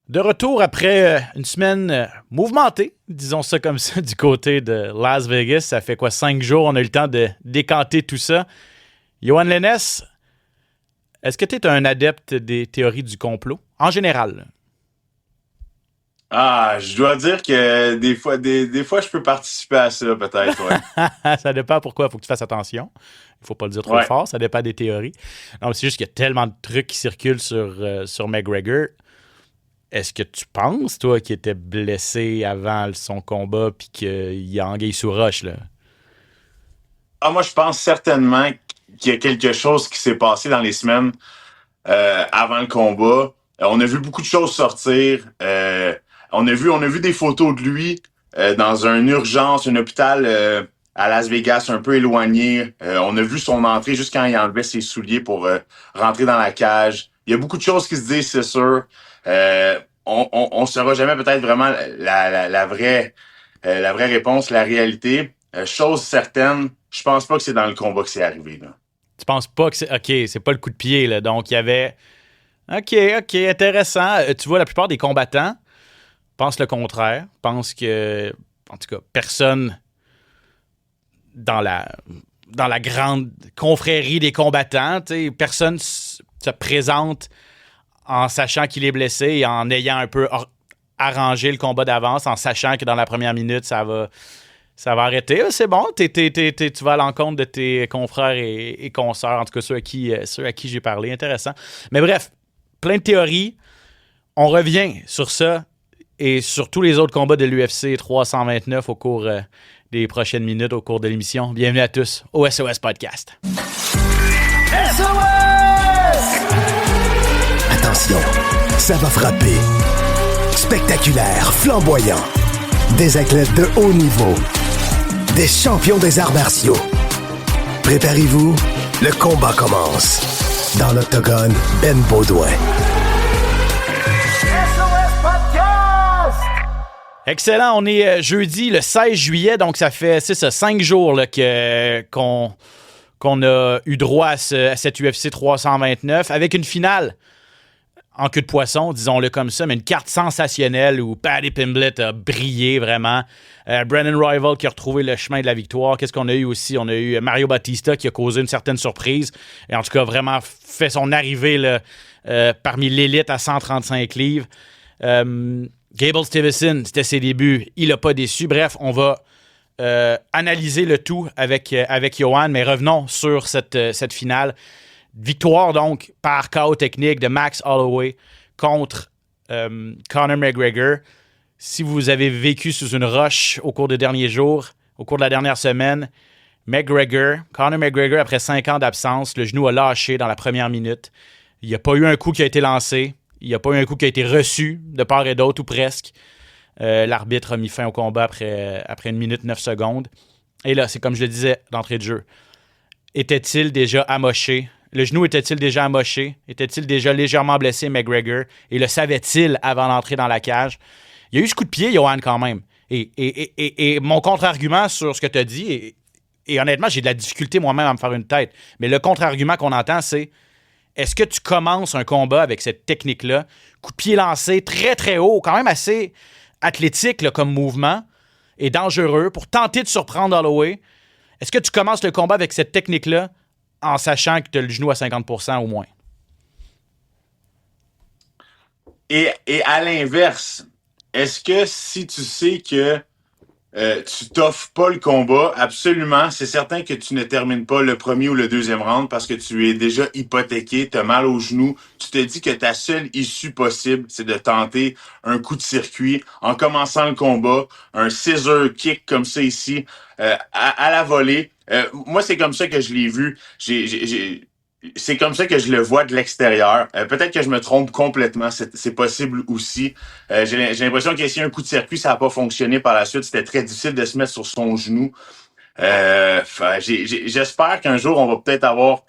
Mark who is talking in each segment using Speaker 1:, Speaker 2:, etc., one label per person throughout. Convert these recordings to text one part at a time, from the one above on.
Speaker 1: De retour après une semaine mouvementée, disons ça comme ça, du côté de Las Vegas. Ça fait 5 jours, on a eu le temps de décanter tout ça. Yoann Lennes, est-ce que tu es un adepte des théories du complot, en général?
Speaker 2: Je dois dire que des fois, je peux participer à ça, peut-être, ouais.
Speaker 1: Ça dépend pourquoi, il faut que tu fasses attention. Il faut pas le dire trop
Speaker 2: Ouais.
Speaker 1: fort, ça dépend des théories. Non, c'est juste qu'il y a tellement de trucs qui circulent sur McGregor. Est-ce que tu penses, toi, qu'il était blessé avant son combat puis qu'il a anguille sous roche, là?
Speaker 2: Moi, je pense certainement qu'il y a quelque chose qui s'est passé dans les semaines avant le combat. On a vu beaucoup de choses sortir. On a vu des photos de lui dans une urgence, un hôpital à Las Vegas, un peu éloigné. On a vu son entrée juste quand il enlevait ses souliers pour rentrer dans la cage. Il y a beaucoup de choses qui se disent, c'est sûr. On saura jamais peut-être vraiment la vraie réponse, la réalité. Chose certaine, je pense pas que c'est dans le combat que c'est arrivé, là.
Speaker 1: Tu penses pas que c'est... OK, c'est pas le coup de pied, là. Donc, il y avait... OK, intéressant. Tu vois, la plupart des combattants pensent le contraire. Pensent que, en tout cas, personne dans la grande confrérie des combattants, personne se présente en sachant qu'il est blessé et en ayant un peu arrangé le combat d'avance, en sachant que dans la première minute, ça va arrêter. C'est bon, tu vas à l'encontre de tes confrères et consoeurs, en tout cas ceux à qui j'ai parlé. Intéressant. Mais bref, plein de théories. On revient sur ça et sur tous les autres combats de l'UFC 329 au cours des prochaines minutes, au cours de l'émission. Bienvenue à tous au SOS Podcast.
Speaker 3: SOS! Attention, ça va frapper. Spectaculaire, flamboyant. Des athlètes de haut niveau. Des champions des arts martiaux. Préparez-vous, le combat commence. Dans l'octogone, Ben Baudouin. SOS Podcast!
Speaker 1: Excellent, on est jeudi le 16 juillet, donc ça fait 5 jours là, qu'on a eu droit à cette UFC 329 avec une finale en queue de poisson, disons-le comme ça, mais une carte sensationnelle où Paddy Pimblett a brillé vraiment. Brandon Royval qui a retrouvé le chemin de la victoire. Qu'est-ce qu'on a eu aussi? On a eu Mario Bautista qui a causé une certaine surprise et en tout cas vraiment fait son arrivée là, parmi l'élite à 135 livres. Gable Stevenson, c'était ses débuts. Il n'a pas déçu. Bref, on va analyser le tout avec Yoann, mais revenons sur cette finale. Victoire, donc, par KO technique de Max Holloway contre Conor McGregor. Si vous avez vécu sous une roche au cours des derniers jours, au cours de la dernière semaine, Conor McGregor, après 5 ans d'absence, le genou a lâché dans la première minute. Il n'y a pas eu un coup qui a été lancé. Il n'y a pas eu un coup qui a été reçu de part et d'autre, ou presque. L'arbitre a mis fin au combat après 1 minute 9 secondes. Et là, c'est comme je le disais d'entrée de jeu. Était-il déjà amoché? Le genou était-il déjà amoché? Était-il déjà légèrement blessé, McGregor? Et le savait-il avant d'entrer dans la cage? Il y a eu ce coup de pied, Yoann, quand même. Et mon contre-argument sur ce que tu as dit, et honnêtement, j'ai de la difficulté moi-même à me faire une tête, mais le contre-argument qu'on entend, c'est est-ce que tu commences un combat avec cette technique-là? Coup de pied lancé très, très haut, quand même assez athlétique là, comme mouvement, et dangereux pour tenter de surprendre Holloway. Est-ce que tu commences le combat avec cette technique-là en sachant que tu as le genou à 50% au moins?
Speaker 2: Et à l'inverse, est-ce que si tu sais que tu t'offres pas le combat, absolument, c'est certain que tu ne termines pas le premier ou le deuxième round parce que tu es déjà hypothéqué, tu as mal au genou, tu te dis que ta seule issue possible, c'est de tenter un coup de circuit en commençant le combat, un scissor kick comme ça ici, à la volée. Moi, c'est comme ça que je l'ai vu. C'est comme ça que je le vois de l'extérieur. Peut-être que je me trompe complètement. C'est possible aussi. J'ai l'impression qu'essayer un coup de circuit, ça n'a pas fonctionné par la suite. C'était très difficile de se mettre sur son genou. J'espère qu'un jour, on va peut-être avoir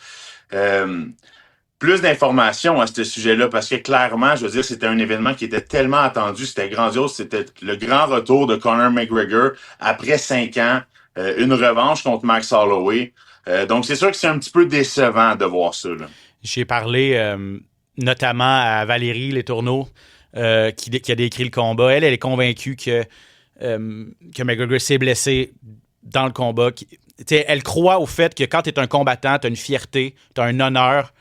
Speaker 2: plus d'informations à ce sujet-là parce que clairement, je veux dire, c'était un événement qui était tellement attendu. C'était grandiose. C'était le grand retour de Conor McGregor après 5 ans. Une revanche contre Max Holloway. Donc, c'est sûr que c'est un petit peu décevant de voir ça, là.
Speaker 1: J'ai parlé notamment à Valérie Letourneau qui a décrit le combat. Elle est convaincue que McGregor s'est blessé dans le combat. Elle croit au fait que quand tu es un combattant, tu as une fierté, tu as un honneur,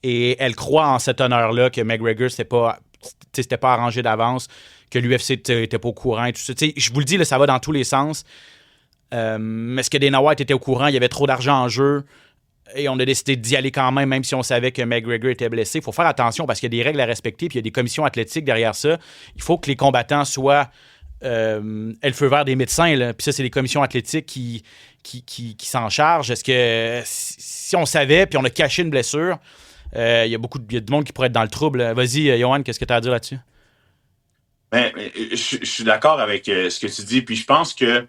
Speaker 1: et elle croit en cet honneur-là que McGregor, c'était pas arrangé d'avance, que l'UFC n'était pas au courant et tout ça. Je vous le dis, là, ça va dans tous les sens. Est-ce que Dana White était au courant? Il y avait trop d'argent en jeu et on a décidé d'y aller quand même si on savait que McGregor était blessé. Il faut faire attention parce qu'il y a des règles à respecter puis il y a des commissions athlétiques derrière ça. Il faut que les combattants soient le feu vert des médecins. Là. Puis ça, c'est les commissions athlétiques qui s'en chargent. Est-ce que si on savait puis on a caché une blessure, il y a de monde qui pourrait être dans le trouble. Là. Vas-y, Johan, qu'est-ce que tu as à dire là-dessus?
Speaker 2: Je suis d'accord avec ce que tu dis, puis je pense que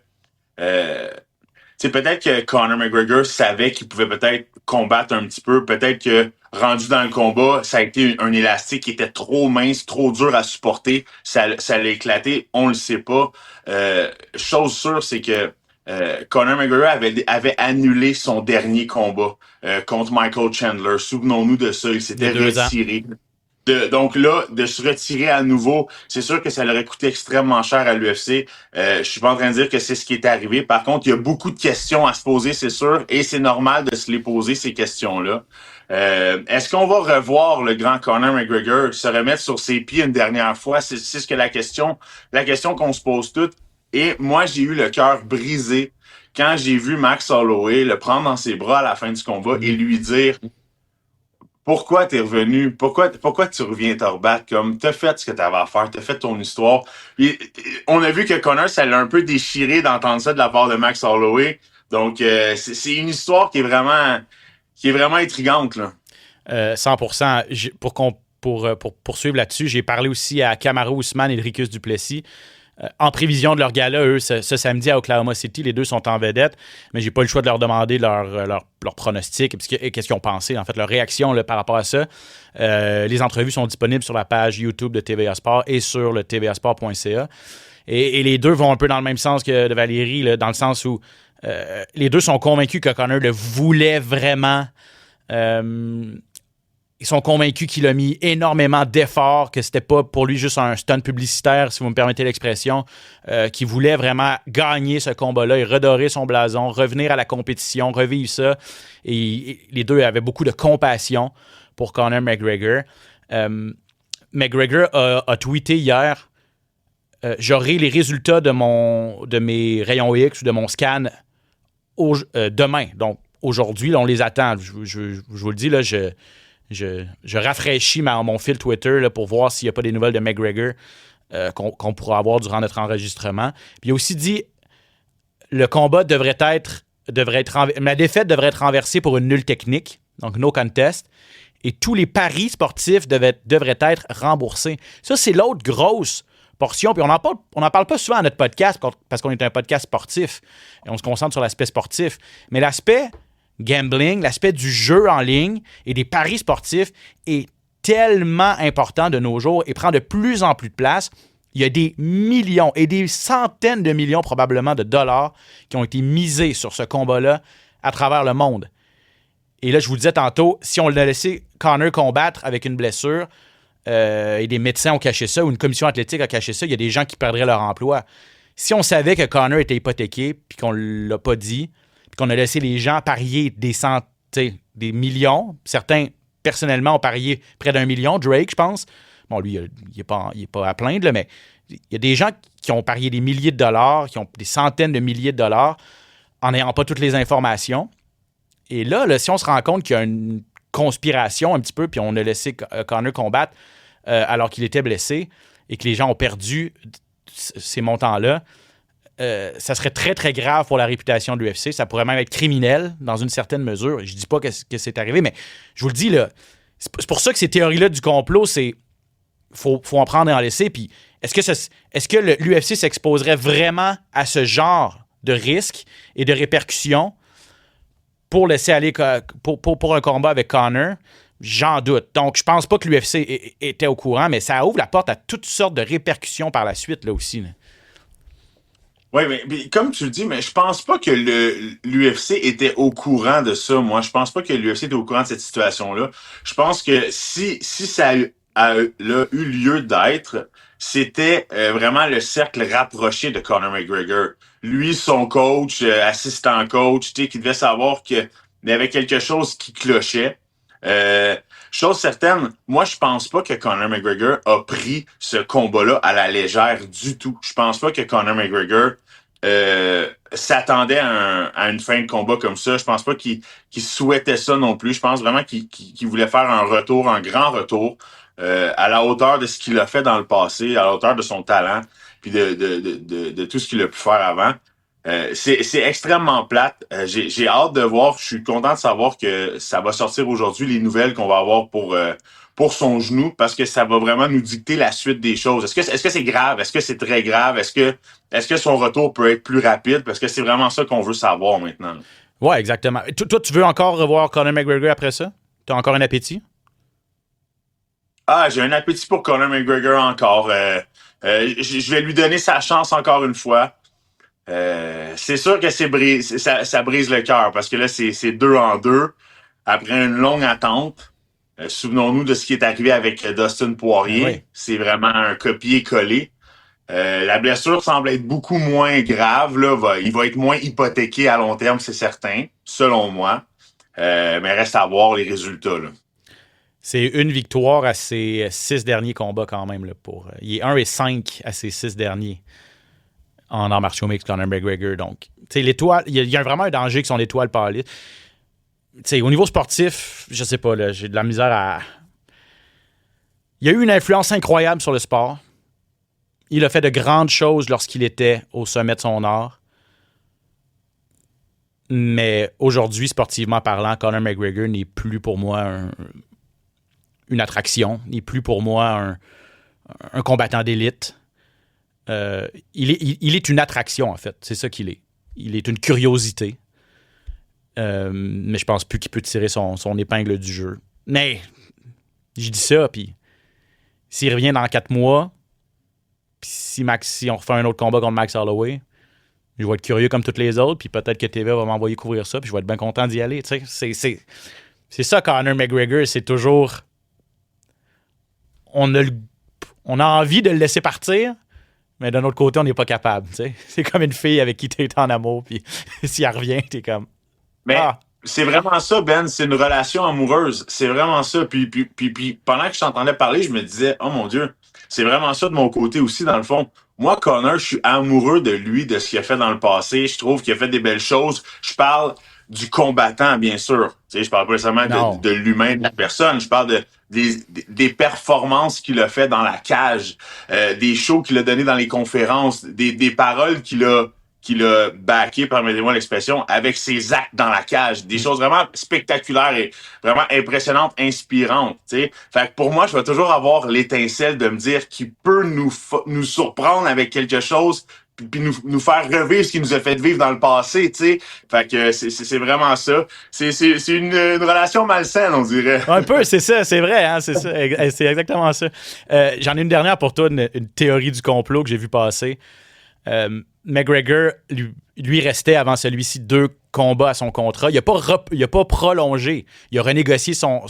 Speaker 2: peut-être que Conor McGregor savait qu'il pouvait peut-être combattre un petit peu, peut-être que rendu dans le combat, ça a été un élastique qui était trop mince, trop dur à supporter, ça l'a éclaté, on le sait pas. Chose sûre, c'est que Conor McGregor avait annulé son dernier combat contre Michael Chandler. Souvenons-nous de ça, il s'était retiré. Donc là, de se retirer à nouveau, c'est sûr que ça leur aurait coûté extrêmement cher à l'UFC. Je suis pas en train de dire que c'est ce qui est arrivé. Par contre, il y a beaucoup de questions à se poser, c'est sûr, et c'est normal de se les poser, ces questions-là. Est-ce qu'on va revoir le grand Conor McGregor se remettre sur ses pieds une dernière fois? C'est ce que la question qu'on se pose toutes. Et moi, j'ai eu le cœur brisé quand j'ai vu Max Holloway le prendre dans ses bras à la fin du combat et lui dire: pourquoi t'es revenu? Pourquoi tu reviens te rebattre? Comme, t'as fait ce que t'avais à faire, t'as fait ton histoire. Puis, on a vu que Conor, ça l'a un peu déchiré d'entendre ça de la part de Max Holloway. Donc, c'est une histoire qui est vraiment intrigante, là.
Speaker 1: 100%. Pour poursuivre là-dessus, j'ai parlé aussi à Kamaru Usman et Dricus du Plessis. En prévision de leur gala, eux, ce samedi à Oklahoma City, les deux sont en vedette, mais j'ai pas le choix de leur demander leur pronostic et qu'est-ce qu'ils ont pensé, en fait, leur réaction là, par rapport à ça. Les entrevues sont disponibles sur la page YouTube de TVA Sport et sur le tvasport.ca. Et les deux vont un peu dans le même sens que de Valérie, là, dans le sens où les deux sont convaincus que Conor le voulait vraiment. Ils sont convaincus qu'il a mis énormément d'efforts, que c'était pas pour lui juste un stunt publicitaire, si vous me permettez l'expression, qu'il voulait vraiment gagner ce combat-là et redorer son blason, revenir à la compétition, revivre ça. Et les deux avaient beaucoup de compassion pour Conor McGregor. McGregor a tweeté hier: j'aurai les résultats de mes rayons X ou de mon scan demain. Donc, aujourd'hui, là, on les attend. Je vous le dis, là, je rafraîchis mon fil Twitter là, pour voir s'il n'y a pas des nouvelles de McGregor qu'on pourra avoir durant notre enregistrement. Puis il a aussi dit le combat devrait être la défaite devrait être renversée pour une nulle technique, donc no contest, et tous les paris sportifs devraient être remboursés. Ça, c'est l'autre grosse portion. Puis on n'en parle pas souvent à notre podcast parce qu'on est un podcast sportif et on se concentre sur l'aspect sportif. Mais l'aspect gambling, l'aspect du jeu en ligne et des paris sportifs est tellement important de nos jours et prend de plus en plus de place. Il y a des millions et des centaines de millions probablement de dollars qui ont été misés sur ce combat-là à travers le monde. Et là, je vous le disais tantôt, si on l'a laissé Conor combattre avec une blessure et des médecins ont caché ça ou une commission athlétique a caché ça, il y a des gens qui perdraient leur emploi. Si on savait que Conor était hypothéqué puis qu'on ne l'a pas dit, qu'on a laissé les gens parier des millions. Certains, personnellement, ont parié près d'1 million. Drake, je pense. Bon, lui, il n'est pas à plaindre, là, mais il y a des gens qui ont parié des milliers de dollars, qui ont des centaines de milliers de dollars, en n'ayant pas toutes les informations. Et là, si on se rend compte qu'il y a une conspiration un petit peu, puis on a laissé Conor combattre alors qu'il était blessé, et que les gens ont perdu ces montants-là, ça serait très, très grave pour la réputation de l'UFC. Ça pourrait même être criminel dans une certaine mesure. Je dis pas que c'est arrivé, mais je vous le dis, là, c'est pour ça que ces théories-là du complot, faut en prendre et en laisser. Puis est-ce que l'UFC s'exposerait vraiment à ce genre de risques et de répercussions pour laisser aller pour un combat avec Conor? J'en doute. Donc, je pense pas que l'UFC était au courant, mais ça ouvre la porte à toutes sortes de répercussions par la suite, là aussi, là.
Speaker 2: Oui, mais comme tu le dis, mais je pense pas que l'UFC était au courant de ça, moi. Je pense pas que l'UFC était au courant de cette situation-là. Je pense que si ça a eu lieu d'être, c'était vraiment le cercle rapproché de Conor McGregor. Lui, son coach, assistant coach, tu sais, qui devait savoir qu'il y avait quelque chose qui clochait. Chose certaine, moi, je pense pas que Conor McGregor a pris ce combat-là à la légère du tout. Je pense pas que Conor McGregor s'attendait à une fin de combat comme ça. Je pense pas qu'il souhaitait ça non plus. Je pense vraiment qu'il voulait faire un retour, un grand retour, à la hauteur de ce qu'il a fait dans le passé, à la hauteur de son talent, puis de tout ce qu'il a pu faire avant. C'est extrêmement plate. J'ai hâte de voir. Je suis content de savoir que ça va sortir aujourd'hui, les nouvelles qu'on va avoir pour son genou, parce que ça va vraiment nous dicter la suite des choses. Est-ce que c'est grave? Est-ce que c'est très grave? Est-ce que son retour peut être plus rapide? Parce que c'est vraiment ça qu'on veut savoir maintenant.
Speaker 1: Ouais, exactement. Toi, tu veux encore revoir Conor McGregor après ça? T'as encore un appétit?
Speaker 2: Ah, j'ai un appétit pour Conor McGregor encore. Je vais lui donner sa chance encore une fois. C'est sûr que ça brise le cœur parce que là, c'est 2-2 après une longue attente. Souvenons-nous de ce qui est arrivé avec Dustin Poirier.
Speaker 1: Oui.
Speaker 2: C'est vraiment un copier-coller. La blessure semble être beaucoup moins grave. Là, il va être moins hypothéqué à long terme, c'est certain, selon moi. Mais reste à voir les résultats. Là.
Speaker 1: C'est une victoire à ses 6 derniers combats quand même. Là, il est 1-5 à ses 6 derniers en arts martiaux mixtes, Conor McGregor. Donc, l'étoile, il y a vraiment un danger que son étoile pâlisse. Au niveau sportif, je sais pas, là, j'ai de la misère à... Il a eu une influence incroyable sur le sport. Il a fait de grandes choses lorsqu'il était au sommet de son art. Mais aujourd'hui, sportivement parlant, Conor McGregor n'est plus pour moi une attraction, n'est plus pour moi un combattant d'élite. Il est une attraction, en fait. C'est ça qu'il est. Il est une curiosité. Mais je pense plus qu'il peut tirer son épingle du jeu. Mais, je dis ça, puis s'il revient dans 4 mois, puis si on refait un autre combat contre Max Holloway, je vais être curieux comme tous les autres, puis peut-être que TV va m'envoyer couvrir ça, puis je vais être bien content d'y aller. C'est ça, Conor McGregor, c'est toujours... On a envie de le laisser partir, mais d'un autre côté, on n'est pas capable. T'sais. C'est comme une fille avec qui tu es en amour, puis si elle revient, tu es comme...
Speaker 2: Mais c'est vraiment ça, Ben. C'est une relation amoureuse. C'est vraiment ça. Puis pendant que je t'entendais parler, je me disais, oh mon Dieu, c'est vraiment ça de mon côté aussi, dans le fond. Moi, Conor, je suis amoureux de lui, de ce qu'il a fait dans le passé. Je trouve qu'il a fait des belles choses. Je parle du combattant, bien sûr. Tu sais, je parle pas nécessairement de l'humain, de la personne. Je parle des performances qu'il a fait dans la cage, des shows qu'il a donné dans les conférences, des paroles qu'il a backé, permettez-moi l'expression, avec ses actes dans la cage. Des choses vraiment spectaculaires et vraiment impressionnantes, inspirantes. T'sais. Fait que pour moi, je vais toujours avoir l'étincelle de me dire qu'il peut nous surprendre avec quelque chose puis nous faire revivre ce qu'il nous a fait vivre dans le passé, tu sais. Fait que c'est vraiment ça. C'est une relation malsaine, on dirait.
Speaker 1: Un peu, c'est ça, c'est vrai, hein, c'est ça. C'est exactement ça. J'en ai une dernière pour toi, une théorie du complot que j'ai vu passer. McGregor, lui restait avant celui-ci 2 combats à son contrat. Il n'a pas prolongé. Il a renégocié son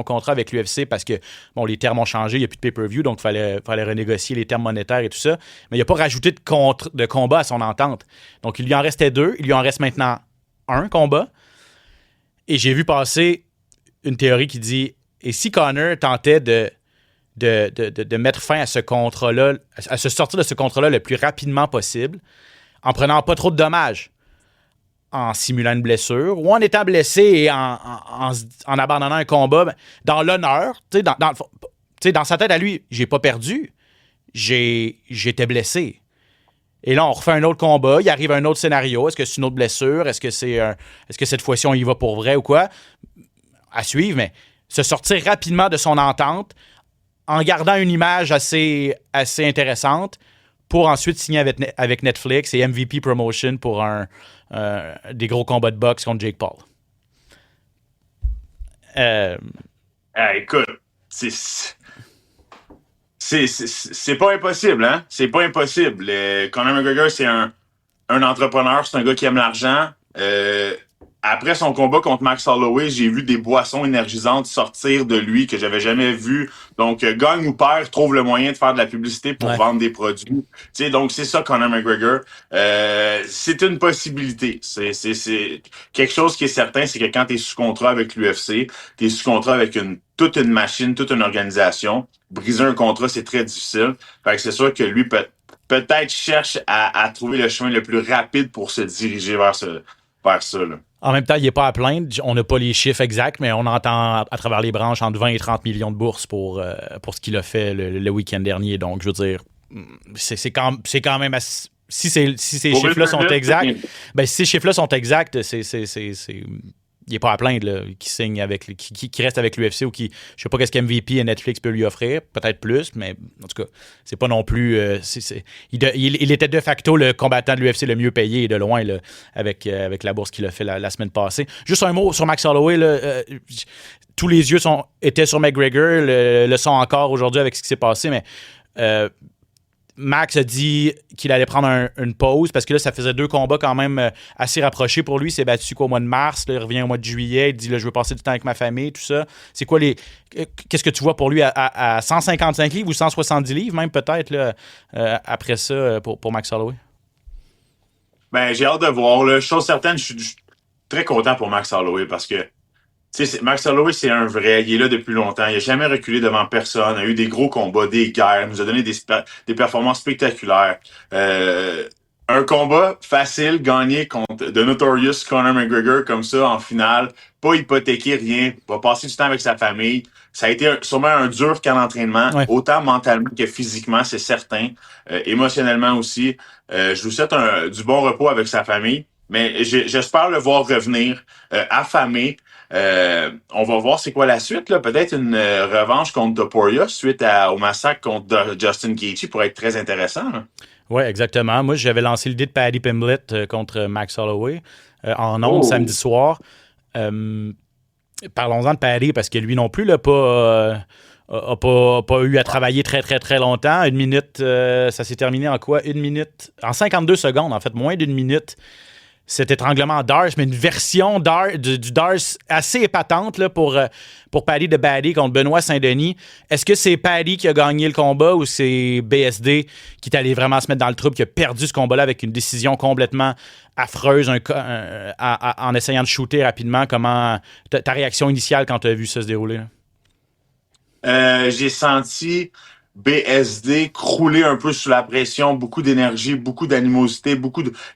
Speaker 1: contrat avec l'UFC parce que bon, les termes ont changé, il n'y a plus de pay-per-view, donc il fallait renégocier les termes monétaires et tout ça. Mais il n'a pas rajouté de combat à son entente. Donc il lui en restait 2. Il lui en reste maintenant 1 combat. Et j'ai vu passer une théorie qui dit, et si Conor tentait de mettre fin à ce contrat-là, à se sortir de ce contrat-là le plus rapidement possible, en prenant pas trop de dommages, en simulant une blessure, ou en étant blessé et en abandonnant un combat, dans l'honneur, dans sa tête à lui, j'ai pas perdu, j'étais blessé. Et là, on refait un autre combat, il arrive un autre scénario, est-ce que c'est une autre blessure, est-ce que cette fois-ci on y va pour vrai ou quoi? À suivre, mais se sortir rapidement de son entente, en gardant une image assez intéressante pour ensuite signer avec Netflix et MVP Promotion pour des gros combats de boxe contre Jake Paul.
Speaker 2: Écoute, c'est pas impossible, hein? C'est pas impossible. Conor McGregor, c'est un entrepreneur, c'est un gars qui aime l'argent. après son combat contre Max Holloway, j'ai vu des boissons énergisantes sortir de lui que j'avais jamais vu. Donc, gagne ou perd, trouve le moyen de faire de la publicité pour vendre des produits. Tu sais, donc c'est ça, Conor McGregor. C'est une possibilité. C'est quelque chose qui est certain, c'est que quand t'es sous contrat avec l'UFC, t'es sous contrat avec toute une machine, toute une organisation. Briser un contrat, c'est très difficile. Fait que c'est sûr que lui peut-être cherche à trouver le chemin le plus rapide pour se diriger vers ça, là.
Speaker 1: En même temps, il n'est pas à plaindre. On n'a pas les chiffres exacts, mais on entend à travers les branches entre 20 et 30 millions de bourses pour ce qu'il a fait le week-end dernier. Donc, je veux dire, c'est quand même assez... Si ces chiffres-là sont exacts, ben, si ces chiffres-là sont exacts, il n'est pas à plaindre, là, qui signe avec, qui reste avec l'UFC ou qui, je sais pas qu'est-ce qu'MVP et Netflix peut lui offrir, peut-être plus, mais en tout cas, c'est pas non plus, il était de facto le combattant de l'UFC le mieux payé de loin, là, avec la bourse qu'il a fait la semaine passée. Juste un mot sur Max Holloway, là, tous les yeux étaient sur McGregor, le sont encore aujourd'hui avec ce qui s'est passé, mais Max a dit qu'il allait prendre une pause parce que là, ça faisait 2 combats quand même assez rapprochés pour lui. Il s'est battu au mois de mars. Là, il revient au mois de juillet. Il dit là, je veux passer du temps avec ma famille, tout ça. C'est quoi qu'est-ce que tu vois pour lui à 155 livres ou 170 livres, même peut-être là, après ça pour Max Holloway?
Speaker 2: Ben, j'ai hâte de voir. Là. Chose certaine, je suis très content pour Max Holloway parce que Max Holloway, c'est un vrai. Il est là depuis longtemps. Il n'a jamais reculé devant personne. Il a eu des gros combats, des guerres. Il nous a donné des performances spectaculaires. Un combat facile, gagné contre The Notorious Conor McGregor comme ça en finale. Pas hypothéqué, rien. Va passer du temps avec sa famille. Ça a été sûrement un dur camp d'entraînement, autant mentalement que physiquement, c'est certain. Émotionnellement aussi. Je vous souhaite du bon repos avec sa famille. Mais j'espère le voir revenir affamé. On va voir c'est quoi la suite, là. Peut-être une revanche contre Topuria suite au massacre contre Justin Gaethje pourrait être très intéressant.
Speaker 1: Oui, exactement. Moi, j'avais lancé l'idée de Paddy Pimblett contre Max Holloway en ondes samedi soir. Parlons-en de Paddy parce que lui non plus n'a pas eu à travailler très, très, très longtemps. 1 minute, ça s'est terminé en quoi? 1 minute? En 52 secondes, en fait, moins d'1 minute. Cet étranglement d'Ars, mais une version du D'Ars assez épatante là, pour Paddy de Baddy contre Benoît Saint-Denis. Est-ce que c'est Paddy qui a gagné le combat ou c'est BSD qui est allé vraiment se mettre dans le trouble, qui a perdu ce combat-là avec une décision complètement affreuse en essayant de shooter rapidement? Comment ta réaction initiale quand tu as vu ça se dérouler?
Speaker 2: J'ai senti BSD crouler un peu sous la pression, beaucoup d'énergie, beaucoup d'animosité,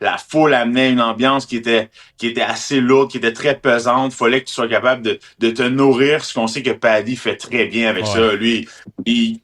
Speaker 2: la foule amenait une ambiance qui était assez lourde, qui était très pesante. Fallait que tu sois capable de te nourrir, ce qu'on sait que Paddy fait très bien avec ça. Lui, il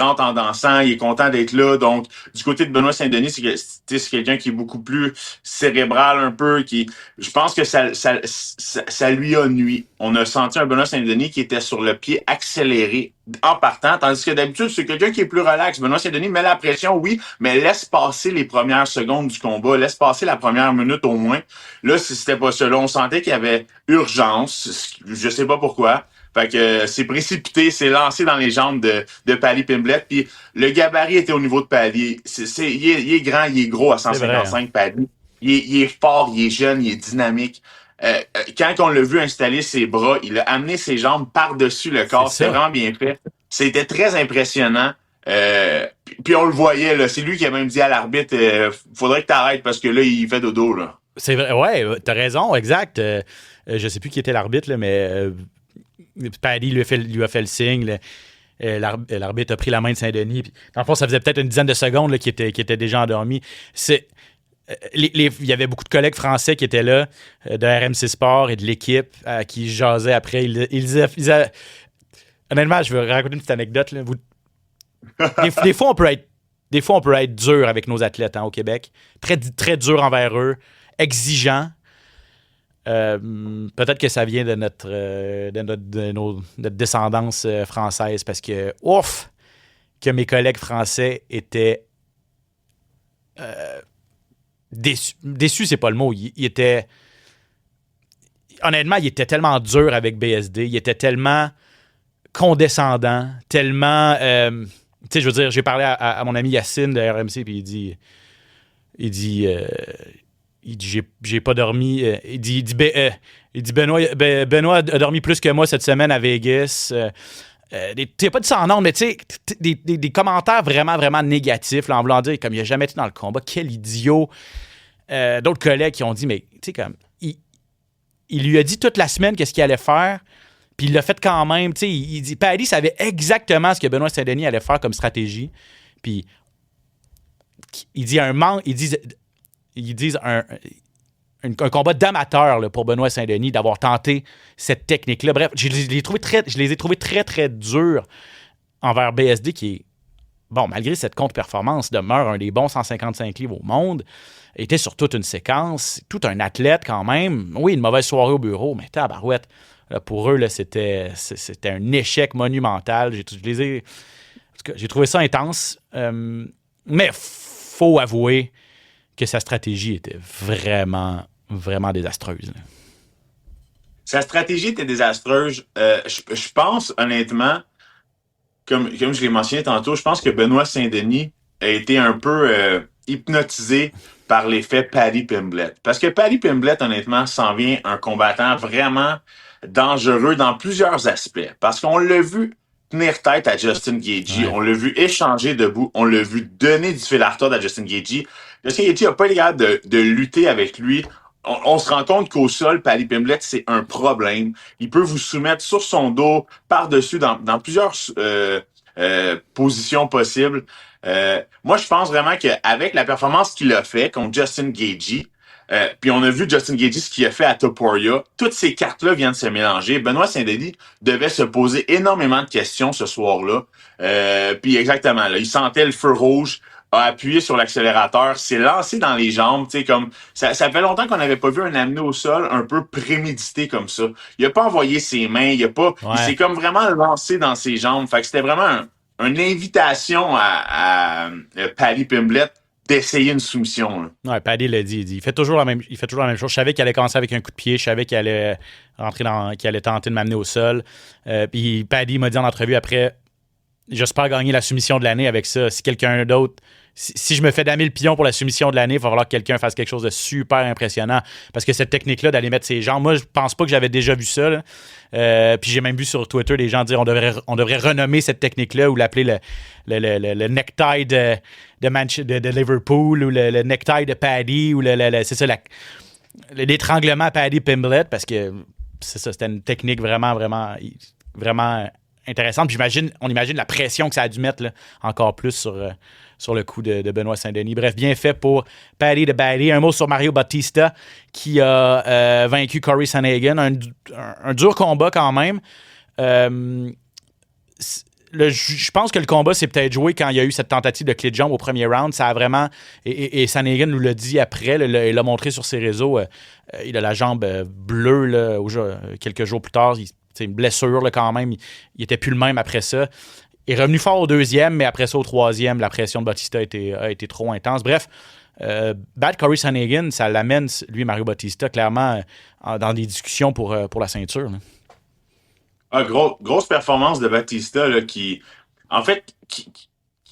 Speaker 2: rentre en dansant, il est content d'être là. Donc, du côté de Benoît Saint-Denis, c'est quelqu'un qui est beaucoup plus cérébral un peu, je pense que ça lui a nui. On a senti un Benoît Saint-Denis qui était sur le pied accéléré en partant, tandis que d'habitude, c'est quelqu'un qui est plus relax. Benoît Saint-Denis met la pression, oui, mais laisse passer les premières secondes du combat, laisse passer la première minute au moins. Là, c'était pas ça. Là, on sentait qu'il y avait urgence, je sais pas pourquoi. Fait que c'est précipité, c'est lancé dans les jambes de Paddy Pimblett. Puis le gabarit était au niveau de Paddy. Il est grand, il est gros à 155, Paddy. Il est fort, il est jeune, il est dynamique. Quand on l'a vu installer ses bras, il a amené ses jambes par-dessus le corps. C'était vraiment bien fait. C'était très impressionnant. Puis on le voyait, là. C'est lui qui a même dit à l'arbitre, faudrait que t'arrêtes parce que là, il fait dodo, là.
Speaker 1: C'est vrai, ouais, t'as raison, exact. Je sais plus qui était l'arbitre, là, mais Paddy lui a fait le signe. L'arbitre a pris la main de Saint-Denis. Puis, dans le fond, ça faisait peut-être une dizaine de secondes là, qu'il était déjà endormi. Il y avait beaucoup de collègues français qui étaient là, de RMC Sport et de l'équipe, qui jasaient après. Honnêtement, je vais raconter une petite anecdote. Là. Des fois, on peut être dur avec nos athlètes au Québec. Très, très dur envers eux, exigeant. Peut-être que ça vient de notre descendance française parce que, que mes collègues français étaient déçus, c'est pas le mot. Honnêtement, il était tellement dur avec BSD, il était tellement condescendant, tellement... tu sais, je veux dire, j'ai parlé à mon ami Yacine de RMC, puis il dit il dit j'ai pas dormi. Il dit Benoît a dormi plus que moi cette semaine à Vegas. T'as pas dit ça en ordre, mais tu sais, des commentaires vraiment, vraiment négatifs, là, en voulant dire comme il a jamais été dans le combat, quel idiot. D'autres collègues qui ont dit, mais tu sais, comme il lui a dit toute la semaine qu'est-ce qu'il allait faire, puis il l'a fait quand même. Tu sais, il dit, Paddy savait exactement ce que Benoît Saint-Denis allait faire comme stratégie. Puis il dit ils disent un combat d'amateur là, pour Benoît Saint-Denis d'avoir tenté cette technique-là. Bref, je les ai trouvés très, très durs envers BSD qui est, bon, malgré cette contre-performance, demeure un des bons 155 livres au monde, était sur toute une séquence, tout un athlète quand même. Oui, une mauvaise soirée au bureau, mais tabarouette. Là, pour eux, là, c'était un échec monumental. J'ai trouvé ça intense. Mais faut avouer que sa stratégie était vraiment, vraiment désastreuse. Là.
Speaker 2: Sa stratégie était désastreuse. Je pense, honnêtement, comme je l'ai mentionné tantôt, je pense que Benoît Saint-Denis a été un peu hypnotisé par l'effet Paddy Pimblett. Parce que Paddy Pimblett, honnêtement, s'en vient un combattant vraiment dangereux dans plusieurs aspects. Parce qu'on l'a vu tenir tête à Justin Gaethje, on l'a vu échanger debout, on l'a vu donner du fil à retordre à Justin Gaethje. Justin Gaethje n'a pas été capable de lutter avec lui. On se rend compte qu'au sol, Paddy Pimblett, c'est un problème. Il peut vous soumettre sur son dos, par-dessus, dans plusieurs positions possibles. Moi, je pense vraiment qu'avec la performance qu'il a fait contre Justin Gaethje, puis on a vu Justin Gaethje ce qu'il a fait à Topuria, toutes ces cartes-là viennent de se mélanger. Benoît Saint-Denis devait se poser énormément de questions ce soir-là. Puis exactement, là, il sentait le feu rouge, a appuyé sur l'accélérateur, s'est lancé dans les jambes, tu sais, comme ça fait longtemps qu'on n'avait pas vu un amené au sol un peu prémédité comme ça. Il a pas envoyé ses mains, il s'est comme vraiment lancé dans ses jambes. Fait que c'était vraiment une invitation à Paddy Pimblett d'essayer une soumission. Là.
Speaker 1: Ouais, Paddy l'a dit. Il fait toujours la même chose. Je savais qu'il allait commencer avec un coup de pied. Je savais qu'il allait qu'il allait tenter de m'amener au sol. Puis Paddy m'a dit en entrevue après, j'espère gagner la soumission de l'année avec ça. Si quelqu'un d'autre, si je me fais damer le pion pour la soumission de l'année, il va falloir que quelqu'un fasse quelque chose de super impressionnant. Parce que cette technique-là d'aller mettre ses jambes, moi, je pense pas que j'avais déjà vu ça. Là. Puis j'ai même vu sur Twitter des gens dire on devrait renommer cette technique-là ou l'appeler le necktie de Liverpool ou le necktie de Paddy ou c'est ça, l'étranglement Paddy Pimblett parce que c'est ça, c'était une technique vraiment, vraiment, vraiment intéressante. Puis on imagine la pression que ça a dû mettre là, encore plus sur le coup de Benoît Saint-Denis. Bref, bien fait pour Paddy de Baddy. Un mot sur Mario Bautista qui a vaincu Corey Sandhagen. Un dur combat quand même. Je pense que le combat s'est peut-être joué quand il y a eu cette tentative de clé de jambe au premier round. Ça a vraiment... Et Sandhagen nous l'a dit après, il l'a montré sur ses réseaux. Il a la jambe bleue là, quelques jours plus tard. C'est une blessure là, quand même. Il était plus le même après ça. Il est revenu fort au deuxième, mais après ça, au troisième, la pression de Bautista a été trop intense. Bref, battre Corey Sandhagen, ça l'amène, lui, Mario Bautista, clairement dans des discussions pour la ceinture. Là.
Speaker 2: Grosse performance de Bautista là, qui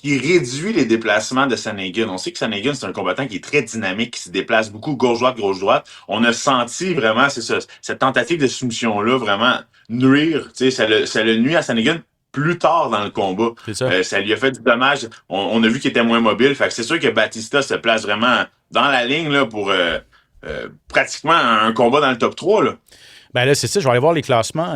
Speaker 2: réduit les déplacements de Sandhagen. On sait que Sandhagen, c'est un combattant qui est très dynamique, qui se déplace beaucoup gauche-droite, gauche-droite. On a senti vraiment cette tentative de soumission-là vraiment nuire. Ça le nuit à Sandhagen plus tard dans le combat.
Speaker 1: C'est ça.
Speaker 2: Ça lui a fait du dommage. On a vu qu'il était moins mobile. Fait que c'est sûr que Bautista se place vraiment dans la ligne là, pour pratiquement un combat dans le top 3. Là.
Speaker 1: Ben là, c'est ça. Je vais aller voir les classements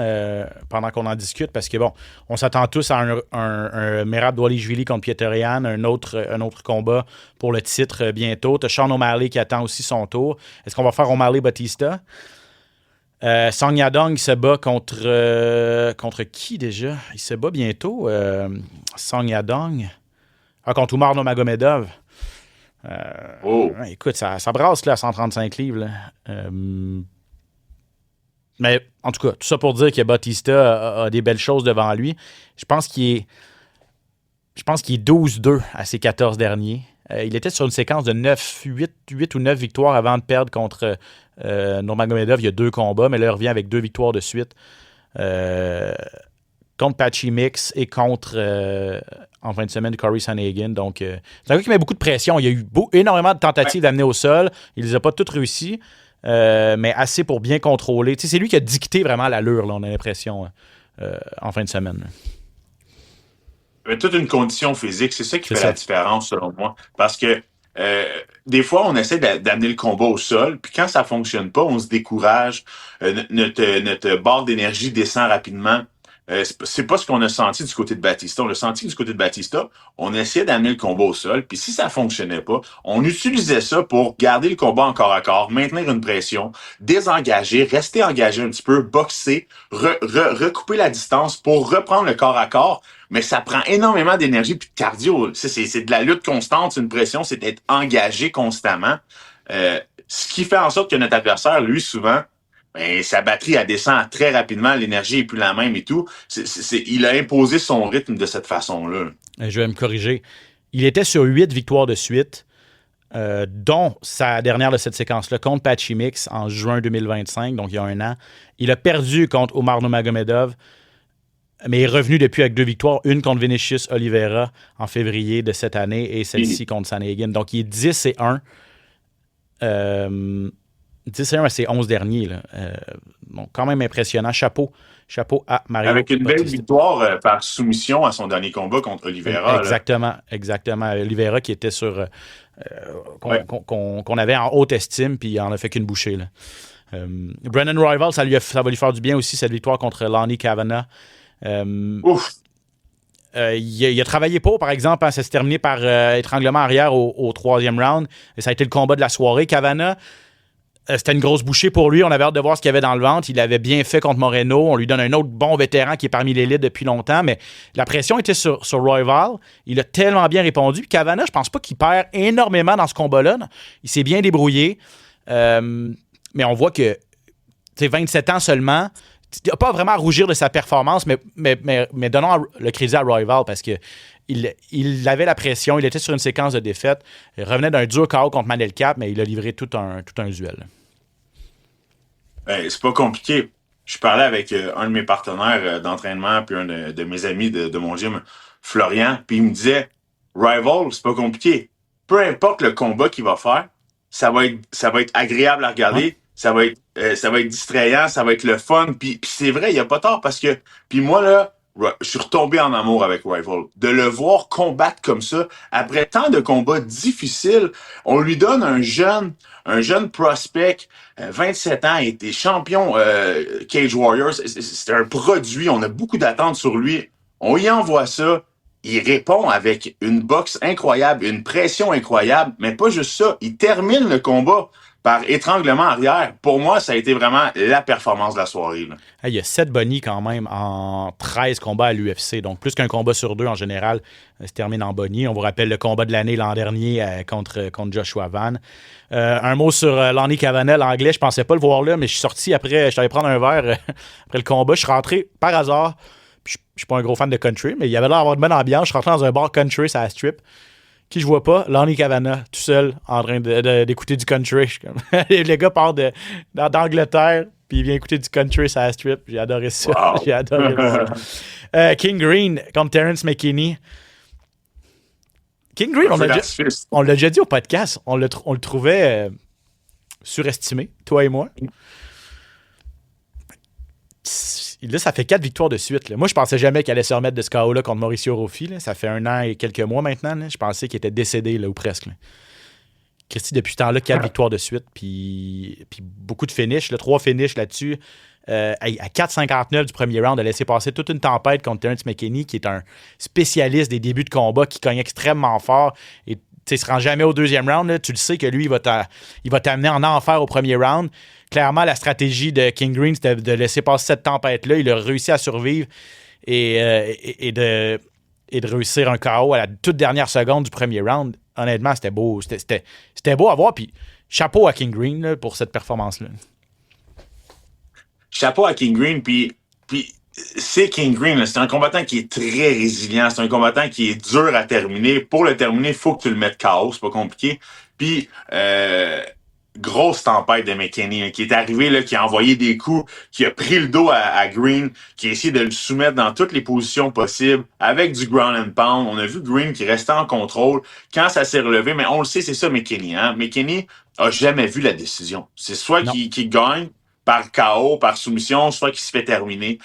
Speaker 1: pendant qu'on en discute parce que, bon, on s'attend tous à un Merab Dvalishvili contre Pietarian, un autre combat pour le titre bientôt. T'as Sean O'Malley qui attend aussi son tour. Est-ce qu'on va faire O'Malley-Bautista? Song Yadong se bat contre qui déjà? Il se bat bientôt. Song Yadong. Contre Umar Nurmagomedov. Écoute, ça brasse là, à 135 livres. Là. Mais en tout cas, tout ça pour dire que Bautista a des belles choses devant lui. Je pense qu'il est 12-2 à ses 14 derniers. Il était sur une séquence de 8 ou 9 victoires avant de perdre contre Nurmagomedov. Il y a 2 combats, mais là, il revient avec 2 victoires de suite. Contre Patchy Mix et contre en fin de semaine de Corey Sandhagen. Donc, c'est un gars qui met beaucoup de pression. Il y a eu énormément de tentatives d'amener au sol. Il les a pas toutes réussies, mais assez pour bien contrôler. Tu sais, c'est lui qui a dicté vraiment l'allure, là, on a l'impression, en fin de semaine.
Speaker 2: Il y avait toute une condition physique. C'est ça qui fait la différence, selon moi. Parce que des fois, on essaie d'amener le combat au sol, puis quand ça fonctionne pas, on se décourage. Notre barre d'énergie descend rapidement. C'est pas ce qu'on a senti du côté de Batista. On l'a senti du côté de Batista. On essayait d'amener le combat au sol, puis si ça fonctionnait pas, on utilisait ça pour garder le combat en corps à corps, maintenir une pression, désengager, rester engagé un petit peu, boxer, recouper la distance pour reprendre le corps à corps. Mais ça prend énormément d'énergie puis de cardio. C'est de la lutte constante, c'est une pression, c'est d'être engagé constamment. Ce qui fait en sorte que notre adversaire, lui, souvent, sa batterie, elle descend très rapidement, l'énergie est plus la même et tout. Il a imposé son rythme de cette façon-là.
Speaker 1: Je vais me corriger. Il était sur 8 victoires de suite, dont sa dernière de cette séquence-là contre Patchy Mix en juin 2025, donc il y a un an. Il a perdu contre Omar Nurmagomedov, mais est revenu depuis avec 2 victoires, une contre Vinicius Oliveira en février de cette année et celle-ci contre Sandhagen. Donc, il est 10-1. 10-1 à ses 11 derniers. Là. Donc, quand même impressionnant. Chapeau à Mario.
Speaker 2: Avec une belle victoire par soumission à son dernier combat contre Oliveira.
Speaker 1: Exactement. Oliveira qui était sur... qu'on avait en haute estime, puis il en a fait qu'une bouchée. Là. Brendan Royval, ça va lui faire du bien aussi, cette victoire contre Lonnie Kavanagh. Il a travaillé pour, par exemple, ça s'est terminé par étranglement arrière au 3e round. Et ça a été le combat de la soirée. Kavanagh, c'était une grosse bouchée pour lui. On avait hâte de voir ce qu'il y avait dans le ventre. Il avait bien fait contre Moreno. On lui donne un autre bon vétéran qui est parmi l'élite depuis longtemps. Mais la pression était sur Royval. Il a tellement bien répondu. Puis Kavanagh, je pense pas qu'il perd énormément dans ce combat-là. Il s'est bien débrouillé. Mais on voit que 27 ans seulement. Il n'a pas vraiment à rougir de sa performance, mais donnons le crédit à Royval parce que il avait la pression, il était sur une séquence de défaites, il revenait d'un dur KO contre Manel Cap, mais il a livré tout un duel.
Speaker 2: C'est pas compliqué. Je parlais avec un de mes partenaires d'entraînement puis un de mes amis de mon gym, Florian, puis il me disait « Rival, c'est pas compliqué. Peu importe le combat qu'il va faire, ça va être agréable à regarder. Ouais. Ça va être distrayant, ça va être le fun. Puis c'est vrai, il n'y a pas tort parce que... Puis moi, là, je suis retombé en amour avec Rival. De le voir combattre comme ça, après tant de combats difficiles, on lui donne un jeune prospect, 27 ans, il était champion Cage Warriors. C'est un produit, on a beaucoup d'attentes sur lui. On y envoie ça. Il répond avec une boxe incroyable, une pression incroyable, mais pas juste ça. Il termine le combat par étranglement arrière. Pour moi, ça a été vraiment la performance de la soirée. Là.
Speaker 1: Il y a 7 bonnies quand même en 13 combats à l'UFC. Donc, plus qu'un combat sur 2 en général se termine en bonnie. On vous rappelle le combat de l'année l'an dernier contre Joshua Van. Un mot sur Lonnie Kavanagh, l'anglais. Je pensais pas le voir là, mais je suis sorti après. Je suis allé prendre un verre après le combat. Je suis rentré par hasard. Je suis pas un gros fan de country, mais il y avait l'air d'avoir une bonne ambiance. Je suis rentré dans un bar country, ça strip. Qui je vois pas? Lonnie Kavanagh, tout seul, en train d'écouter du country. Le gars part d'Angleterre, puis il vient écouter du country, ça strip. J'ai adoré ça. Wow. J'ai adoré ça. King Green contre Terrence McKinney. King Green, on l'a déjà dit au podcast, on le trouvait surestimé, toi et moi. Là, ça fait 4 victoires de suite. Là. Moi, je pensais jamais qu'il allait se remettre de ce KO-là contre Mauricio Ruffi. Là. Ça fait 1 an et quelques mois maintenant. Là. Je pensais qu'il était décédé, là, ou presque. Là. Christy, depuis ce temps-là, 4 victoires de suite. Puis beaucoup de finishes. 3 finishes là-dessus. À 4,59 du premier round, a laissé passer toute une tempête contre Terrence McKinney, qui est un spécialiste des débuts de combat, qui cogne extrêmement fort. Et il se rend jamais au 2e round. Là. Tu le sais que lui, il va t'amener en enfer au premier round. Clairement, la stratégie de King Green, c'était de laisser passer cette tempête-là. Il a réussi à survivre et de réussir un KO à la toute dernière seconde du premier round. Honnêtement, c'était beau. C'était beau à voir. Puis chapeau à King Green là, pour cette performance-là.
Speaker 2: Chapeau à King Green. Puis c'est King Green. Là. C'est un combattant qui est très résilient. C'est un combattant qui est dur à terminer. Pour le terminer, il faut que tu le mettes KO. C'est pas compliqué. Puis... grosse tempête de McKinney, hein, qui est arrivé, là, qui a envoyé des coups, qui a pris le dos à Green, qui a essayé de le soumettre dans toutes les positions possibles, avec du ground and pound. On a vu Green qui restait en contrôle quand ça s'est relevé, mais on le sait, c'est ça McKinney. Hein? McKinney a jamais vu la décision. C'est soit qu'il gagne par KO, par soumission, soit qu'il se fait terminer.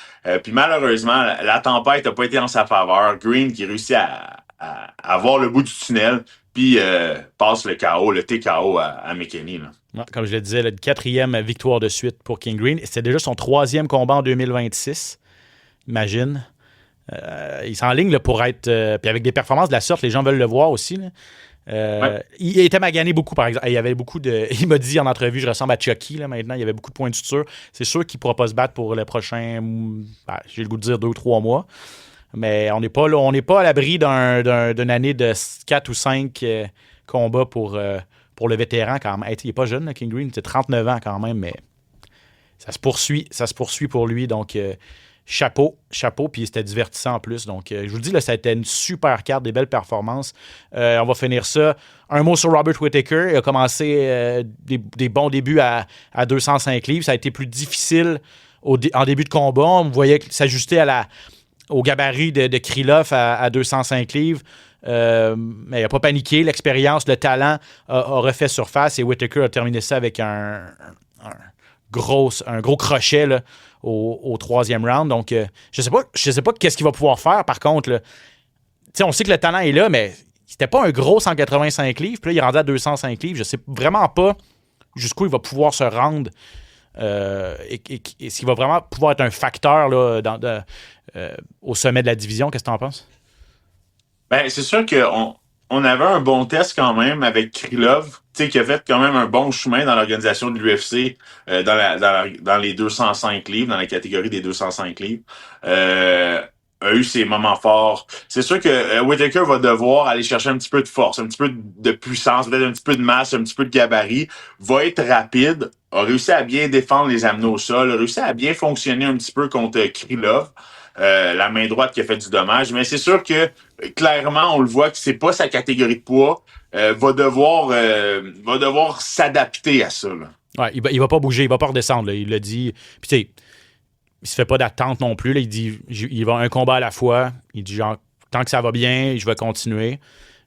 Speaker 2: Puis malheureusement, la tempête n'a pas été en sa faveur. Green qui réussit à voir le bout du tunnel, puis passe le KO, le TKO à McKinney. Là.
Speaker 1: Ouais, comme je le disais, la 4e victoire de suite pour King Green. C'était déjà son 3e combat en 2026. Imagine. Il s'enligne pour être... puis avec des performances de la sorte, les gens veulent le voir aussi. Là. Ouais. Il était magané beaucoup, par exemple. Il y avait beaucoup de. Il m'a dit en entrevue, je ressemble à Chucky là, maintenant. Il y avait beaucoup de points de suture. C'est sûr qu'il ne pourra pas se battre pour les prochains, j'ai le goût de dire 2 ou 3 mois. Mais on n'est pas là, on n'est pas à l'abri d'une année de 4 ou 5 combats pour le vétéran quand même. Hey, il n'est pas jeune, là, King Green, il a 39 ans quand même, mais ça se poursuit pour lui. Donc, chapeau, puis c'était divertissant en plus. Donc, je vous le dis, là, ça a été une super carte, des belles performances. On va finir ça. Un mot sur Robert Whittaker. Il a commencé des bons débuts à 205 livres. Ça a été plus difficile en début de combat. On voyait s'ajuster au gabarit de Krylov à 205 livres. Mais il n'a pas paniqué. L'expérience, le talent a refait surface et Whittaker a terminé ça avec un gros crochet là, au 3e round. Donc, je sais pas qu'est-ce qu'il va pouvoir faire. Par contre, là, on sait que le talent est là, mais c'était pas un gros 185 livres. Puis là, il est rendu à 205 livres. Je sais vraiment pas jusqu'où il va pouvoir se rendre. Et s'il va vraiment pouvoir être un facteur là, au sommet de la division. Qu'est-ce que tu en penses?
Speaker 2: Ben, c'est sûr qu'on avait un bon test quand même avec Krylov, qui a fait quand même un bon chemin dans l'organisation de l'UFC dans les 205 livres, dans la catégorie des 205 livres. A eu ses moments forts. C'est sûr que Whittaker va devoir aller chercher un petit peu de force, un petit peu de puissance, peut-être un petit peu de masse, un petit peu de gabarit, va être rapide, a réussi à bien défendre les amener au sol, a réussi à bien fonctionner un petit peu contre Krylov, la main droite qui a fait du dommage, mais c'est sûr que clairement, on le voit que c'est pas sa catégorie de poids, va devoir s'adapter à ça. Là.
Speaker 1: Ouais, il va pas bouger, il va pas redescendre, là, il l'a dit. Puis tu sais, il se fait pas d'attente non plus. Là. Il dit il va un combat à la fois. Il dit genre, tant que ça va bien, je vais continuer.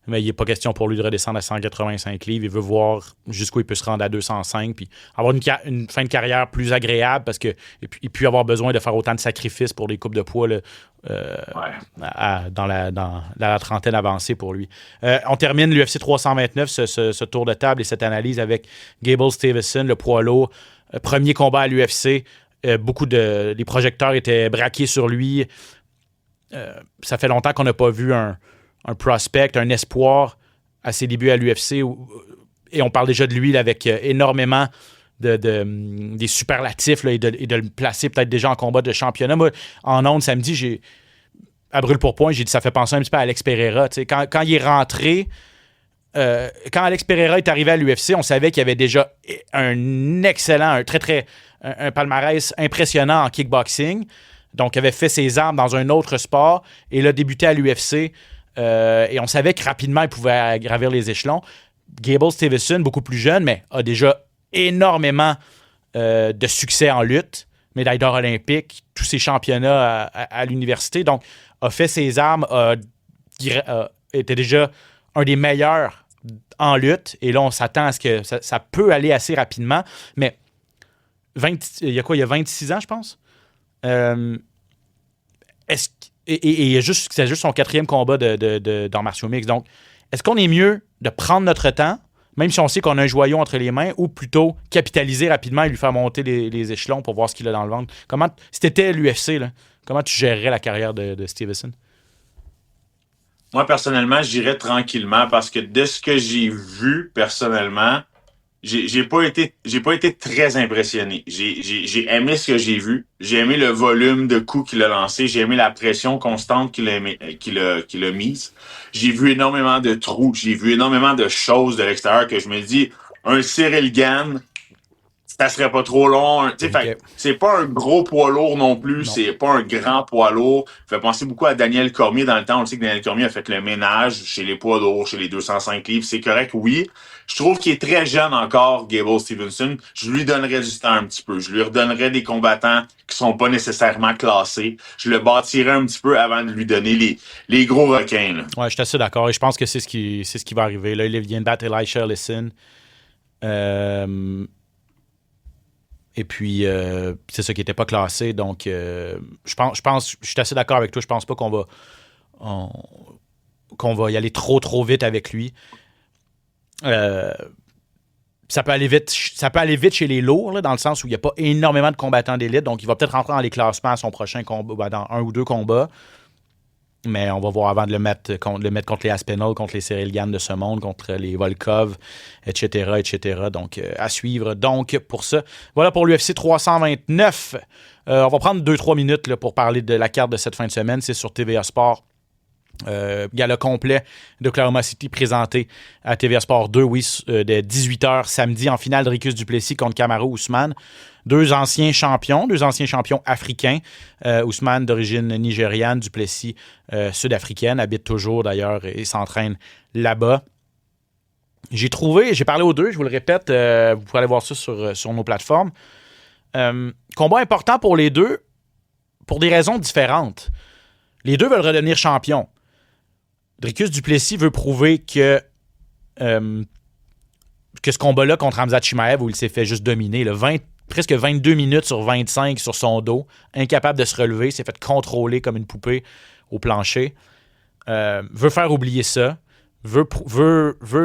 Speaker 1: Mais il n'est pas question pour lui de redescendre à 185 livres. Il veut voir jusqu'où il peut se rendre à 205 puis avoir une fin de carrière plus agréable parce qu'il ne peut avoir besoin de faire autant de sacrifices pour des coupes de poids là, dans la trentaine avancée pour lui. On termine l'UFC 329, ce tour de table et cette analyse avec Gable Stevenson, le poids lourd. Premier combat à l'UFC. Les projecteurs étaient braqués sur lui. Ça fait longtemps qu'on n'a pas vu un prospect, un espoir à ses débuts à l'UFC. Et on parle déjà de lui là, avec énormément des superlatifs là, et de le placer peut-être déjà en combat de championnat. Moi, en ondes, samedi, à brûle-pourpoint, j'ai dit ça fait penser un petit peu à Alex Pereira. Quand il est rentré, quand Alex Pereira est arrivé à l'UFC, on savait qu'il y avait déjà un excellent, un palmarès impressionnant en kickboxing. Donc, il avait fait ses armes dans un autre sport et il a débuté à l'UFC. Et on savait que rapidement, il pouvait gravir les échelons. Gable Stevenson, beaucoup plus jeune, mais a déjà énormément de succès en lutte. Médaille d'or olympique, tous ses championnats à l'université. Donc, a fait ses armes, était déjà un des meilleurs en lutte. Et là, on s'attend à ce que ça peut aller assez rapidement. Mais il y a 26 ans, je pense. Et c'est juste son 4e combat dans martiaux mixtes. Donc, est-ce qu'on est mieux de prendre notre temps, même si on sait qu'on a un joyau entre les mains, ou plutôt capitaliser rapidement et lui faire monter les échelons pour voir ce qu'il a dans le ventre? Si t'étais l'UFC, là, comment tu gérerais la carrière de Stevenson?
Speaker 2: Moi, personnellement, j'irais tranquillement parce que de ce que j'ai vu, personnellement, j'ai pas été très impressionné. J'ai aimé ce que j'ai vu. J'ai aimé le volume de coups qu'il a lancé. J'ai aimé la pression constante qu'il a mise. J'ai vu énormément de trous. J'ai vu énormément de choses de l'extérieur que je me dis, un Cyril Gane ça serait pas trop long. Fait, c'est pas un gros poids lourd non plus. Non. C'est pas un grand poids lourd. Fait penser beaucoup à Daniel Cormier dans le temps. On sait que Daniel Cormier a fait le ménage chez les poids lourds, chez les 205 livres. C'est correct, oui. Je trouve qu'il est très jeune encore, Gable Stevenson. Je lui donnerais du temps un petit peu. Je lui redonnerais des combattants qui sont pas nécessairement classés. Je le bâtirais un petit peu avant de lui donner les gros requins. Là.
Speaker 1: Ouais, je suis assez d'accord. Et je pense que c'est ce qui va arriver. Là, il vient de battre Elisha Ellison. Et puis, c'est ça qui n'était pas classé. Donc, je suis assez d'accord avec toi. Je pense pas qu'on va y aller trop vite avec lui. Ça peut aller vite chez les lourds, là, dans le sens où il n'y a pas énormément de combattants d'élite. Donc, il va peut-être rentrer dans les classements à son prochain combat, dans 1 ou 2 combats. Mais on va voir avant de le mettre contre les Aspinall, contre les Cyril Gane de ce monde, contre les Volkov, etc. Donc, à suivre. Donc, pour ça, voilà pour l'UFC 329. On va prendre 2-3 minutes là, pour parler de la carte de cette fin de semaine. C'est sur TVA Sport. Gala complet d'Oklahoma City présenté à TVA Sport 2, de 18h samedi en finale de Dricus du Plessis contre Kamaru Usman. Deux anciens champions africains. Usman d'origine nigériane, du Plessis sud-africaine, habite toujours d'ailleurs et s'entraîne là-bas. J'ai parlé aux deux, je vous le répète, vous pourrez aller voir ça sur nos plateformes. Combat important pour les deux, pour des raisons différentes. Les deux veulent redevenir champions. Dricus du Plessis veut prouver que ce combat-là contre Khamzat Chimaev, où il s'est fait juste dominer, presque 22 minutes sur 25 sur son dos, incapable de se relever, s'est fait contrôler comme une poupée au plancher, veut faire oublier ça, veut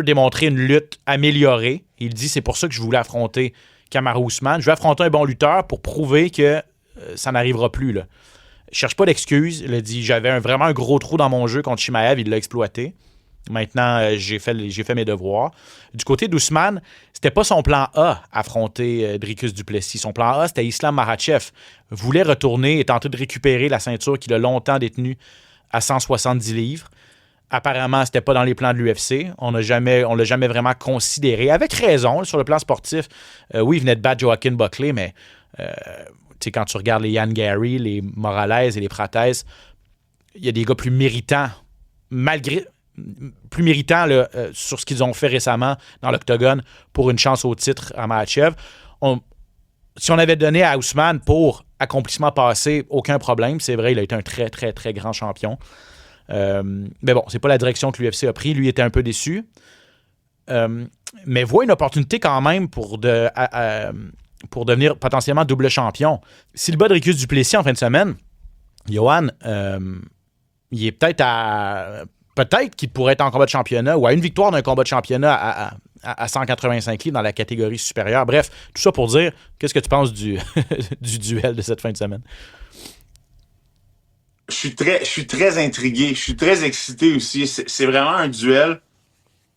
Speaker 1: démontrer une lutte améliorée. Il dit, c'est pour ça que je voulais affronter Kamaru Usman. Je veux affronter un bon lutteur pour prouver que ça n'arrivera plus, là. Je cherche pas d'excuses. Il a dit, j'avais vraiment un gros trou dans mon jeu contre Chimaev, il l'a exploité. Maintenant, j'ai fait mes devoirs. Du côté d'Ousmane, c'était pas son plan A, affronter Dricus du Plessis. Son plan A, c'était Islam Makhachev. Voulait retourner et tenter de récupérer la ceinture qu'il a longtemps détenue à 170 livres. Apparemment, c'était pas dans les plans de l'UFC. On l'a jamais vraiment considéré. Avec raison, sur le plan sportif. Oui, il venait de battre Joaquin Buckley, mais quand tu regardes les Ian Gary, les Morales et les Prates, il y a des gars plus méritants, sur ce qu'ils ont fait récemment dans l'octogone pour une chance au titre à Makhachev. Si on avait donné à Ousmane pour accomplissement passé, aucun problème. C'est vrai, il a été un très, très, très grand champion. Mais bon, c'est pas la direction que l'UFC a pris. Lui était un peu déçu. Mais voit une opportunité quand même pour devenir potentiellement double champion. S'il bat Dricus du Plessis en fin de semaine, Johan, il est peut-être qu'il pourrait être en combat de championnat ou à une victoire d'un combat de championnat à 185 livres dans la catégorie supérieure. Bref, tout ça pour dire, qu'est-ce que tu penses du duel de cette fin de semaine?
Speaker 2: Je suis très intrigué. Je suis très excité aussi. C'est vraiment un duel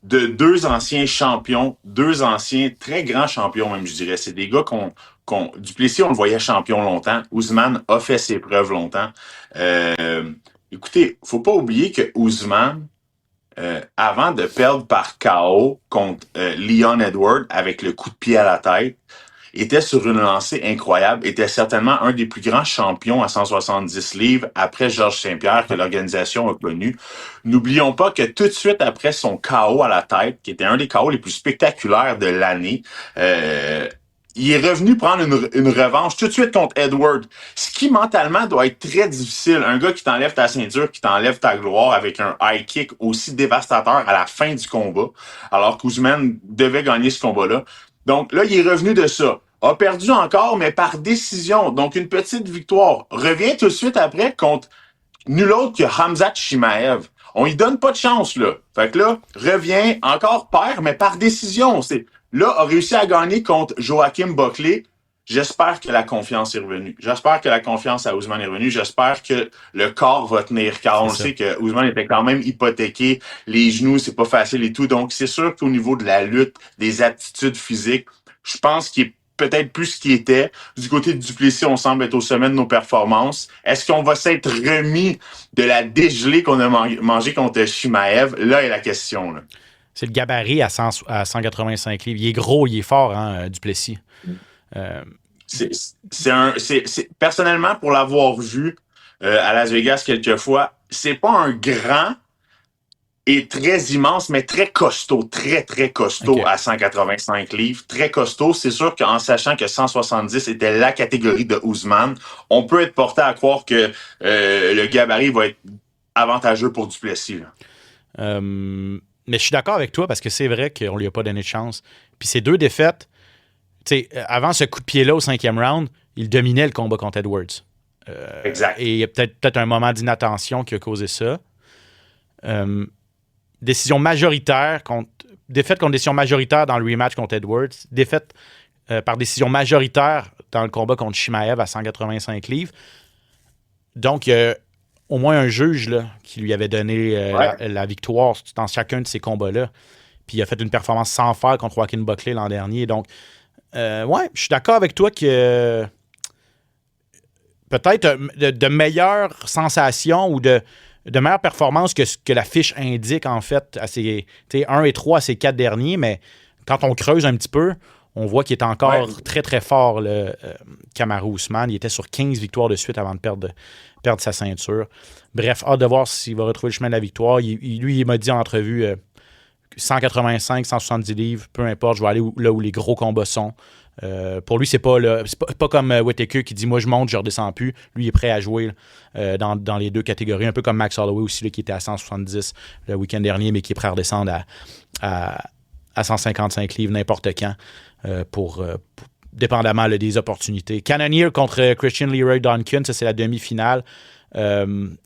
Speaker 2: de deux anciens champions, deux anciens très grands champions même, je dirais. C'est des gars du Plessis, on le voyait champion longtemps. Ousmane a fait ses preuves longtemps. Écoutez, faut pas oublier que Ousmane, avant de perdre par KO contre Leon Edwards avec le coup de pied à la tête, était sur une lancée incroyable, était certainement un des plus grands champions à 170 livres après Georges Saint-Pierre que l'organisation a connu. N'oublions pas que tout de suite après son KO à la tête, qui était un des KO les plus spectaculaires de l'année, il est revenu prendre une revanche tout de suite contre Edward, ce qui mentalement doit être très difficile. Un gars qui t'enlève ta ceinture, qui t'enlève ta gloire avec un high kick aussi dévastateur à la fin du combat, alors qu'Ousmane devait gagner ce combat-là. Donc là, il est revenu de ça. A perdu encore, mais par décision. Donc une petite victoire. Revient tout de suite après contre nul autre que Khamzat Chimaev. On lui donne pas de chance, là. Fait que là, revient, encore perd, mais par décision. Là, a réussi à gagner contre Joaquin Buckley. J'espère que la confiance est revenue. J'espère que la confiance à Ousmane est revenue. J'espère que le corps va tenir, car on le sait que Ousmane était quand même hypothéqué. Les genoux, c'est pas facile et tout. Donc, c'est sûr qu'au niveau de la lutte, des aptitudes physiques, je pense qu'il est peut-être plus ce qu'il était. Du côté du Plessis, on semble être au sommet de nos performances. Est-ce qu'on va s'être remis de la dégelée qu'on a mangé contre Chimaev? Là est la question, là.
Speaker 1: C'est le gabarit à 185 livres. Il est gros, il est fort, hein, du Plessis.
Speaker 2: Personnellement, pour l'avoir vu à Las Vegas quelques fois, c'est pas un grand et très immense, mais très costaud, très, très costaud à 185 livres. Très costaud. C'est sûr qu'en sachant que 170 était la catégorie de Usman, on peut être porté à croire que le gabarit va être avantageux pour Duplessis.
Speaker 1: Mais je suis d'accord avec toi parce que c'est vrai qu'on lui a pas donné de chance. Puis ces 2 défaites, avant ce coup de pied-là au 5e round, il dominait le combat contre Edwards.
Speaker 2: Exact.
Speaker 1: Et il y a peut-être un moment d'inattention qui a causé ça. Décision majoritaire défaite contre décision majoritaire dans le rematch contre Edwards, défaite par décision majoritaire dans le combat contre Chimaev à 185 livres. Donc, il y a au moins un juge là, qui lui avait donné la victoire dans chacun de ces combats-là. Puis il a fait une performance sans faille contre Joaquin Buckley l'an dernier. Donc, je suis d'accord avec toi que peut-être de meilleures sensations ou de meilleures performances que ce que la fiche indique, en fait, à ses 1 et 3 à ces 4 derniers, mais quand on creuse un petit peu, on voit qu'il est encore très, très fort, le Kamaru Usman. Il était sur 15 victoires de suite avant de perdre sa ceinture. Bref, hâte de voir s'il va retrouver le chemin de la victoire. Lui, il m'a dit en entrevue 185, 170 livres, peu importe, je vais aller là où les gros combats sont. Pour lui, c'est pas comme Whittaker qui dit « Moi, je monte, je redescends plus ». Lui, il est prêt à jouer dans les 2 catégories. Un peu comme Max Holloway aussi, là, qui était à 170 le week-end dernier, mais qui est prêt à redescendre à 155 livres n'importe quand pour dépendamment là, des opportunités. Cannonier contre Christian Leroy Duncan, ça, c'est la demi-finale.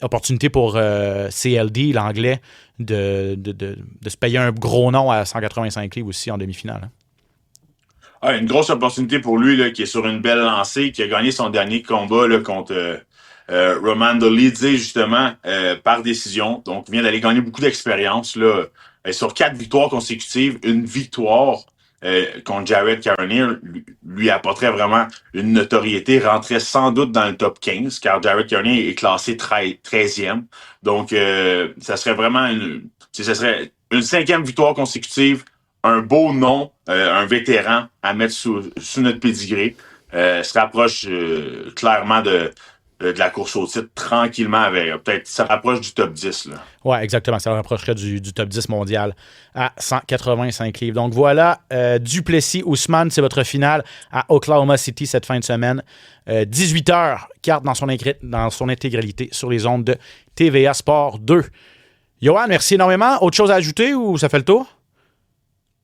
Speaker 1: Opportunité pour CLD, l'anglais, de se payer un gros nom à 185 livres aussi en demi-finale. Hein.
Speaker 2: Une grosse opportunité pour lui là, qui est sur une belle lancée, qui a gagné son dernier combat là, contre Roman Dolidze, justement, par décision. Donc, il vient d'aller gagner beaucoup d'expérience. Là, sur 4 victoires consécutives, une victoire contre Jared Cannonier lui apporterait vraiment une notoriété, rentrait sans doute dans le top 15, car Jared Cannonier est classé 13e. Donc, ça serait vraiment une 5e victoire consécutive, un beau nom, un vétéran à mettre sous notre pédigré. Se rapproche clairement de la course au titre tranquillement avec peut-être ça rapproche du top 10.
Speaker 1: Oui, exactement. Ça rapprocherait du top 10 mondial à 185 livres. Donc voilà, Duplessis Usman, c'est votre finale à Oklahoma City cette fin de semaine. 18h, carte dans son intégralité sur les ondes de TVA Sport 2. Yoann, merci énormément. Autre chose à ajouter ou ça fait le tour?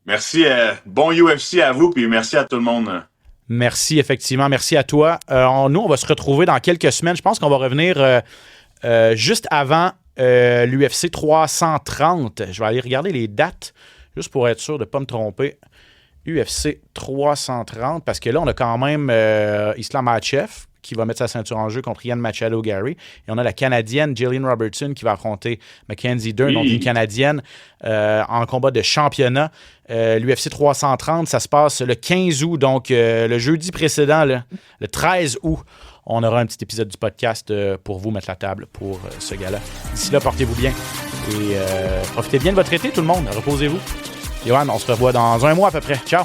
Speaker 2: Merci. Bon UFC à vous, puis merci à tout le monde.
Speaker 1: Merci, effectivement. Merci à toi. Nous, on va se retrouver dans quelques semaines. Je pense qu'on va revenir juste avant l'UFC 330. Je vais aller regarder les dates, juste pour être sûr de ne pas me tromper. UFC 330, parce que là, on a quand même Islam Makhachev qui va mettre sa ceinture en jeu contre Ian Machado Gary. Et on a la Canadienne Jillian Robertson qui va affronter Mackenzie Dern, donc une Canadienne en combat de championnat. L'UFC 330, ça se passe le 15 août, donc le jeudi précédent, le 13 août. On aura un petit épisode du podcast pour vous mettre la table pour ce gala. D'ici là, portez-vous bien et profitez bien de votre été, tout le monde. Reposez-vous. Yoann, on se revoit dans un mois à peu près. Ciao!